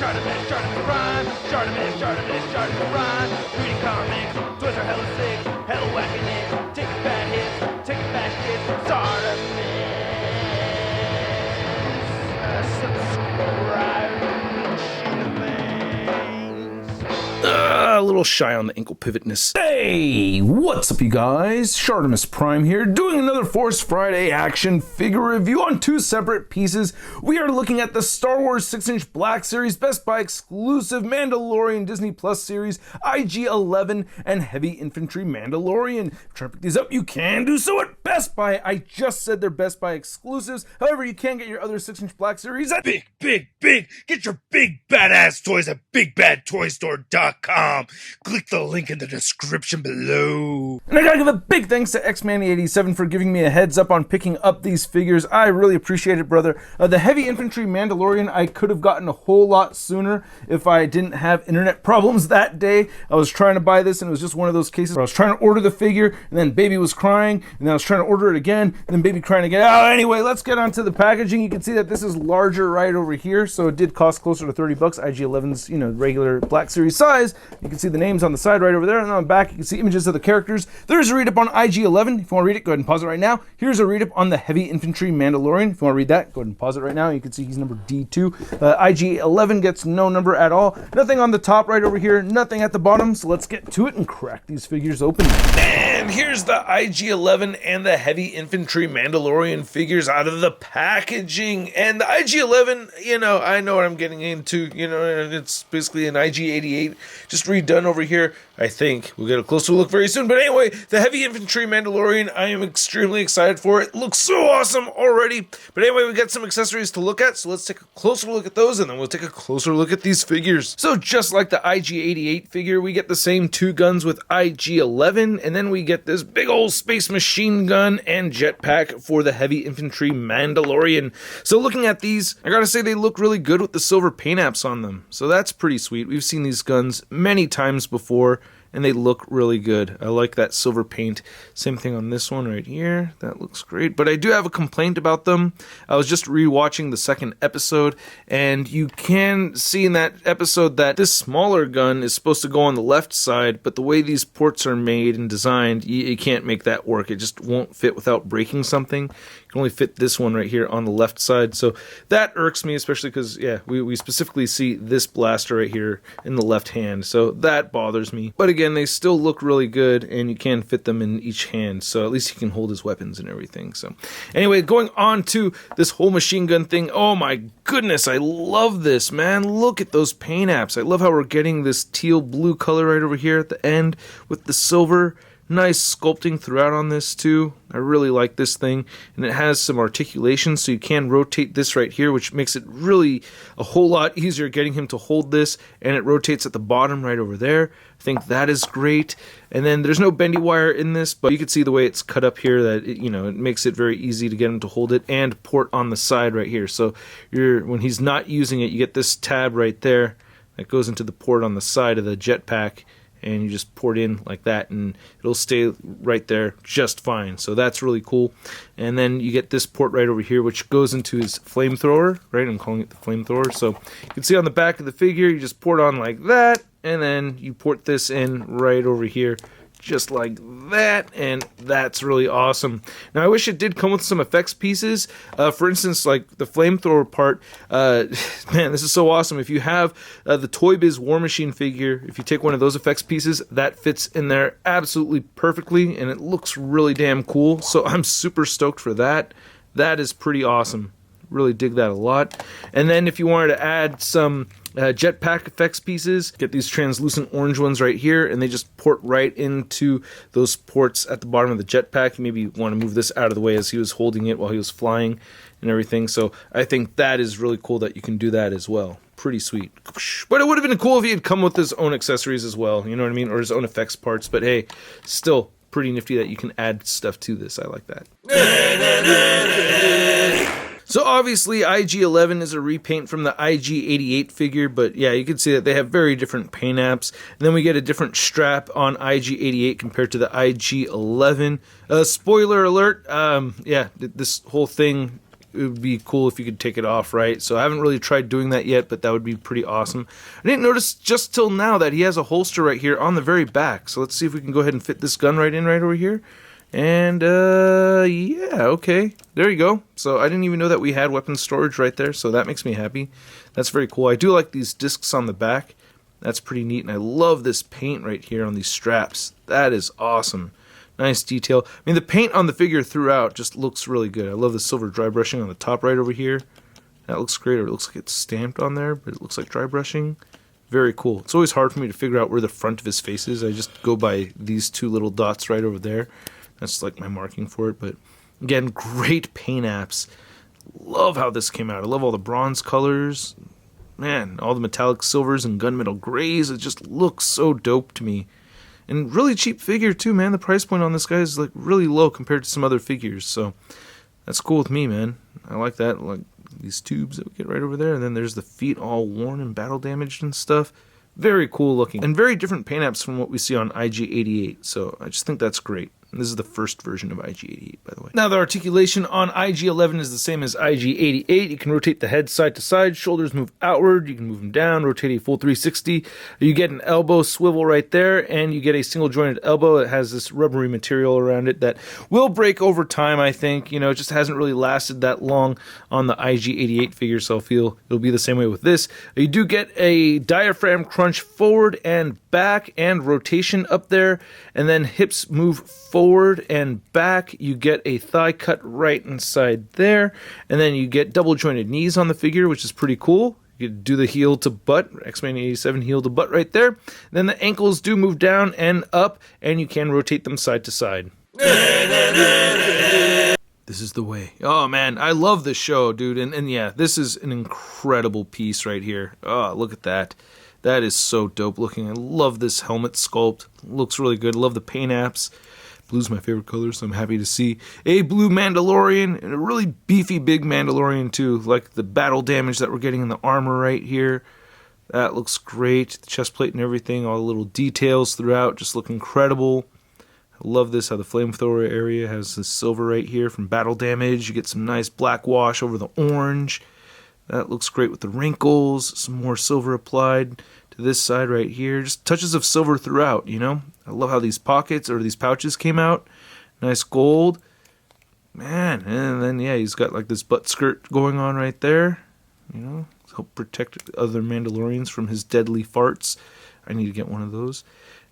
ShartimusPrime. Reading comics, toys are hella sick, hella whacking it, taking bad hits, taking back hits. A little shy on the ankle pivotness. Hey, what's up you guys? Shartimus Prime here, doing another Force Friday action figure review on two separate pieces. We are looking at the Star Wars 6-inch Black Series, Best Buy exclusive Mandalorian Disney Plus series, IG-11, and Heavy Infantry Mandalorian. If you're trying to pick these up, you can do so at Best Buy. I just said they're Best Buy exclusives. However, you can get your other 6-inch Black Series at Big! Get your big badass toys at BigBadToyStore.com. Click the link in the description below. And I gotta give a big thanks to Xmanny87 for giving me a heads up on picking up these figures. I really appreciate it, brother. The Heavy Infantry Mandalorian I could have gotten a whole lot sooner if I didn't have internet problems that day. I was trying to buy this and it was just one of those cases where I was trying to order the figure and then baby was crying and then I was trying to order it again and then baby crying again. Oh, anyway, let's get on to the packaging. You can see that this is larger right over here, so it did cost closer to 30 bucks. IG-11's, regular Black Series size. You can see the names on the side right over there, and on the back you can see images of the characters. There's a read-up on IG-11. If you want to read it, go ahead and pause it right now. Here's a read-up on the Heavy Infantry Mandalorian. If you want to read that, go ahead and pause it right now. You can see he's number D2. IG-11 gets no number at all. Nothing on the top right over here, nothing at the bottom, so let's get to it and crack these figures open. And here's the IG-11 and the Heavy Infantry Mandalorian figures out of the packaging. And the IG-11, I know what I'm getting into. It's basically an IG-88 just redone over here. I think we'll get a closer look very soon. But anyway, the Heavy Infantry Mandalorian, I am extremely excited for it. It looks so awesome already. But anyway, we got some accessories to look at, so let's take a closer look at those, and then we'll take a closer look at these figures. So just like the IG-88 figure, we get the same two guns with IG-11, and then we get this big old space machine gun and jetpack for the Heavy Infantry Mandalorian. So looking at these, I gotta say they look really good with the silver paint apps on them. So that's pretty sweet. We've seen these guns many times before, and they look really good. I like that silver paint. Same thing on this one right here. That looks great. But I do have a complaint about them. I was just rewatching the second episode, and you can see in that episode that this smaller gun is supposed to go on the left side, but the way these ports are made and designed, you can't make that work. It just won't fit without breaking something. You can only fit this one right here on the left side. So that irks me, especially because, we specifically see this blaster right here in the left hand. So that bothers me. But again, they still look really good, and you can fit them in each hand, so at least he can hold his weapons and everything. So anyway, going on to this whole machine gun thing. Oh my goodness, I love this, man. Look at those paint apps. I love how we're getting this teal blue color right over here at the end with the silver. Nice sculpting throughout on this too. I really like this thing, and it has some articulation, so you can rotate this right here, which makes it really a whole lot easier getting him to hold this, and it rotates at the bottom right over there. I think that is great. And then there's no bendy wire in this, but you can see the way it's cut up here that it makes it very easy to get him to hold it, and port on the side right here. So when he's not using it, you get this tab right there that goes into the port on the side of the jetpack, and you just port in like that, and it'll stay right there just fine. So that's really cool. And then you get this port right over here, which goes into his flamethrower, right? I'm calling it the flamethrower. So you can see on the back of the figure, you just port on like that, and then you port this in right over here, just like that, and that's really awesome. Now I wish it did come with some effects pieces. For instance, like the flamethrower part. Man, this is so awesome. If you have the Toy Biz War Machine figure, if you take one of those effects pieces, that fits in there absolutely perfectly, and it looks really damn cool. So I'm super stoked for that. That is pretty awesome. Really dig that a lot. And then if you wanted to add some jetpack effects pieces, get these translucent orange ones right here, and they just port right into those ports at the bottom of the jetpack. You maybe want to move this out of the way as he was holding it while he was flying and everything. So I think that is really cool that you can do that as well. Pretty sweet. But it would have been cool if he had come with his own accessories as well, you know what I mean? Or his own effects parts. But hey, still pretty nifty that you can add stuff to this. I like that. So obviously IG-11 is a repaint from the IG-88 figure, but yeah, you can see that they have very different paint apps. And then we get a different strap on IG-88 compared to the IG-11. Spoiler alert, yeah, this whole thing it would be cool if you could take it off, right? So I haven't really tried doing that yet, but that would be pretty awesome. I didn't notice just till now that he has a holster right here on the very back. So let's see if we can go ahead and fit this gun right in right over here. And, yeah, okay. There you go. So I didn't even know that we had weapon storage right there, so that makes me happy. That's very cool. I do like these discs on the back. That's pretty neat, and I love this paint right here on these straps. That is awesome. Nice detail. I mean, the paint on the figure throughout just looks really good. I love the silver dry brushing on the top right over here. That looks great, or it looks like it's stamped on there, but it looks like dry brushing. Very cool. It's always hard for me to figure out where the front of his face is. I just go by these two little dots right over there. That's like my marking for it, but again, great paint apps. Love how this came out. I love all the bronze colors. Man, all the metallic silvers and gunmetal grays. It just looks so dope to me. And really cheap figure too, man. The price point on this guy is like really low compared to some other figures. So that's cool with me, man. I like that. Like these tubes that we get right over there. And then there's the feet all worn and battle damaged and stuff. Very cool looking. And very different paint apps from what we see on IG-88. So I just think that's great. And this is the first version of IG-88, by the way. Now, the articulation on IG-11 is the same as IG-88. You can rotate the head side to side, shoulders move outward, you can move them down, rotate a full 360. You get an elbow swivel right there, and you get a single jointed elbow. It has this rubbery material around it that will break over time, I think. You know, it just hasn't really lasted that long on the IG-88 figure, so I feel it'll be the same way with this. You do get a diaphragm crunch forward and back and rotation up there, and then hips move forward and back. You get a thigh cut right inside there, and then you get double jointed knees on the figure, which is pretty cool. You can do the heel to butt, X-Men 87 heel to butt right there. Then the ankles do move down and up, and you can rotate them side to side. This is the way. Oh man, I love this show, dude. And yeah, this is an incredible piece right here. Oh, look at that. That is so dope looking. I love this helmet sculpt. Looks really good. I love the paint apps. Blue's my favorite color, so I'm happy to see a blue Mandalorian and a really beefy big Mandalorian too. Like the battle damage that we're getting in the armor right here. That looks great. The chest plate and everything, all the little details throughout just look incredible. I love this, how the flamethrower area has the silver right here from battle damage. You get some nice black wash over the orange. That looks great with the wrinkles. Some more silver applied to this side right here. Just touches of silver throughout, you know. I love how these pockets or these pouches came out. Nice gold. Man, and then, yeah, he's got like this butt skirt going on right there. You know, to help protect other Mandalorians from his deadly farts. I need to get one of those.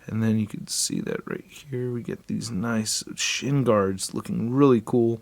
And then you can see that right here. We get these nice shin guards looking really cool.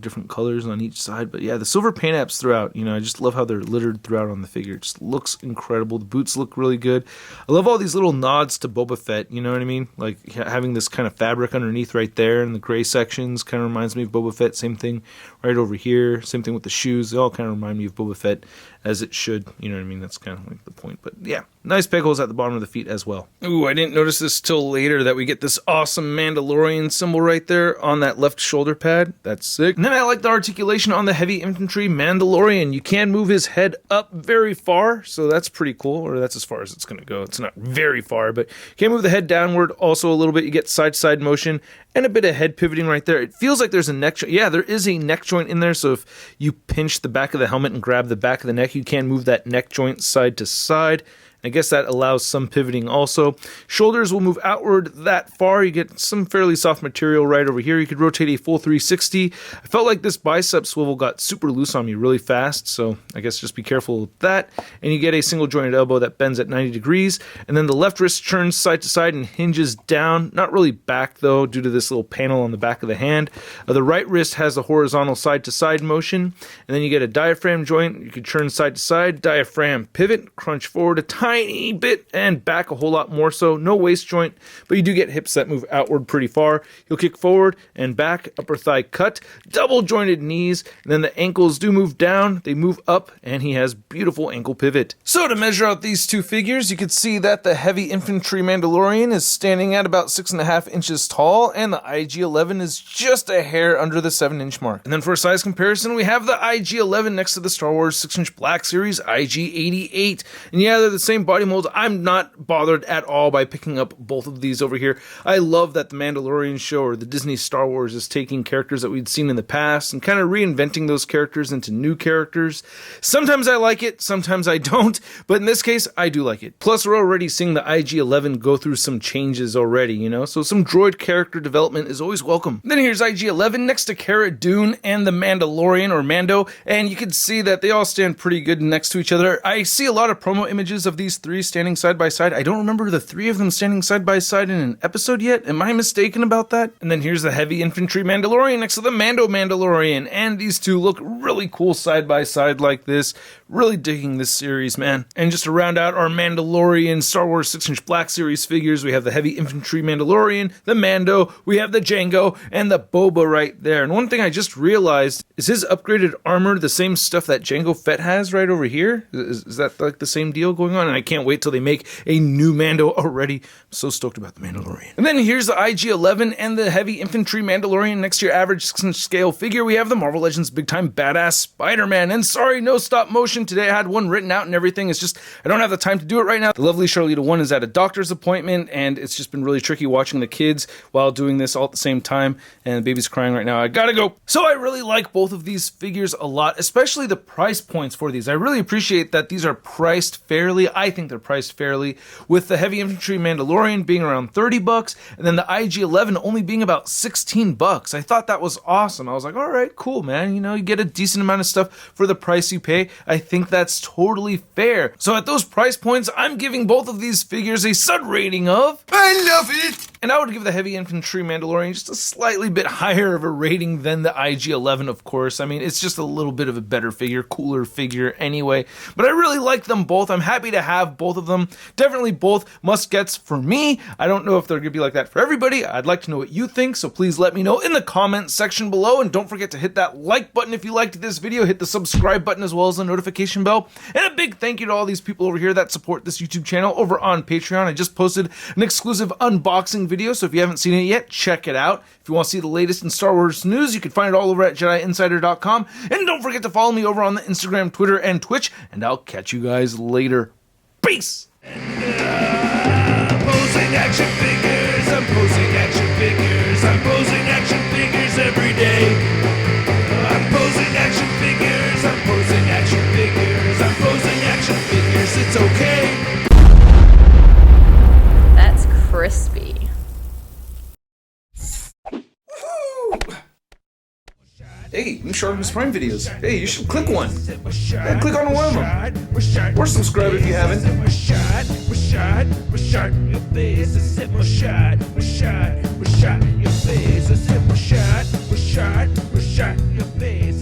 Different colors on each side, but yeah, the silver paint apps throughout, you know, I just love how they're littered throughout on the figure. It just looks incredible. The boots look really good. I love all these little nods to Boba Fett, you know what I mean? Like having this kind of fabric underneath right there in the gray sections kind of reminds me of Boba Fett. Same thing right over here. Same thing with the shoes. They all kind of remind me of Boba Fett, as it should, you know what I mean? That's kind of like the point, but yeah, nice peg holes at the bottom of the feet as well. Ooh, I didn't notice this till later that we get this awesome Mandalorian symbol right there on that left shoulder pad. That's sick. And then I like the articulation on the heavy infantry Mandalorian. You can move his head up very far, so that's pretty cool, or that's as far as it's going to go. It's not very far, but you can move the head downward also a little bit. You get side-to-side motion and a bit of head pivoting right there. It feels like there's a neck joint. Yeah, there is a neck joint in there, so if you pinch the back of the helmet and grab the back of the neck, you can move that neck joint side to side. I guess that allows some pivoting also. Shoulders will move outward that far. You get some fairly soft material right over here. You could rotate a full 360. I felt like this bicep swivel got super loose on me really fast, so I guess just be careful with that. And you get a single jointed elbow that bends at 90 degrees. And then the left wrist turns side to side and hinges down. Not really back though, due to this little panel on the back of the hand. The right wrist has a horizontal side to side motion. And then you get a diaphragm joint. You can turn side to side. Diaphragm pivot, crunch forward a tiny bit and back a whole lot more so. No waist joint, but you do get hips that move outward pretty far. You'll kick forward and back, upper thigh cut, double jointed knees, and then the ankles do move down, they move up, and he has beautiful ankle pivot. So to measure out these two figures, you can see that the heavy infantry Mandalorian is standing at about 6.5 inches tall, and the IG-11 is just a hair under the 7-inch mark. And then for a size comparison, we have the IG-11 next to the Star Wars 6-inch Black Series IG-88. And yeah, they're the same same body molds. I'm not bothered at all by picking up both of these over here. I love that the Mandalorian show or the Disney Star Wars is taking characters that we'd seen in the past and kind of reinventing those characters into new characters. Sometimes I like it, sometimes I don't, but in this case, I do like it. Plus, we're already seeing the IG-11 go through some changes already, you know, so some droid character development is always welcome. Then here's IG-11 next to Cara Dune and the Mandalorian or Mando, and you can see that they all stand pretty good next to each other. I see a lot of promo images of these three standing side by side. I don't remember the three of them standing side by side in an episode yet. Am I mistaken about that? And then here's the heavy infantry Mandalorian next to the Mando Mandalorian, and these two look really cool side by side like this. Really digging this series, man. And just to round out our Mandalorian Star Wars 6-inch Black Series figures, we have the heavy infantry Mandalorian, the Mando, we have the Jango, and the Boba right there. And one thing I just realized, is his upgraded armor the same stuff that Jango Fett has right over here? Is that like the same deal going on? And I can't wait till they make a new Mando already. I'm so stoked about the Mandalorian. And then here's the IG-11 and the heavy infantry Mandalorian next to your average 6-inch scale figure. We have the Marvel Legends Big Time Badass Spider-Man. And sorry, no stop motion today. I had one written out and everything. It's just, I don't have the time to do it right now. The lovely Charlita 1 is at a doctor's appointment, and it's just been really tricky watching the kids while doing this all at the same time, and the baby's crying right now. I gotta go. So I really like both of these figures a lot, especially the price points for these. I really appreciate that these are priced fairly. I think they're priced fairly, with the heavy infantry Mandalorian being around $30 and then the IG-11 only being about $16. I thought that was awesome. I was like, all right, cool, man. You know, you get a decent amount of stuff for the price you pay. I think that's totally fair. So at those price points, I'm giving both of these figures a stud rating of, I love it! And I would give the heavy infantry Mandalorian just a slightly bit higher of a rating than the IG-11, of course. I mean, it's just a little bit of a better figure, cooler figure anyway. But I really like them both. I'm happy to have both of them. Definitely both must-gets for me. I don't know if they're going to be like that for everybody. I'd like to know what you think, so please let me know in the comment section below. And don't forget to hit that like button if you liked this video. Hit the subscribe button as well as the notification bell. And a big thank you to all these people over here that support this YouTube channel over on Patreon. I just posted an exclusive unboxing video, so if you haven't seen it yet, check it out. If you want to see the latest in Star Wars news, you can find it all over at JediInsider.com. And don't forget to follow me over on the Instagram, Twitter, and Twitch. And I'll catch you guys later. Peace! Posing action figures, I'm posing action figures, I'm posing action figures every day. I'm posing action figures, I'm posing action figures, I'm posing action figures, it's okay. That's crispy. Hey, I'm ShartimusPrime videos. Hey, you should click one. Yeah, click on one of them. Or subscribe if you haven't. Your face, a sip, my shot, your face, a sip, my shot, your face.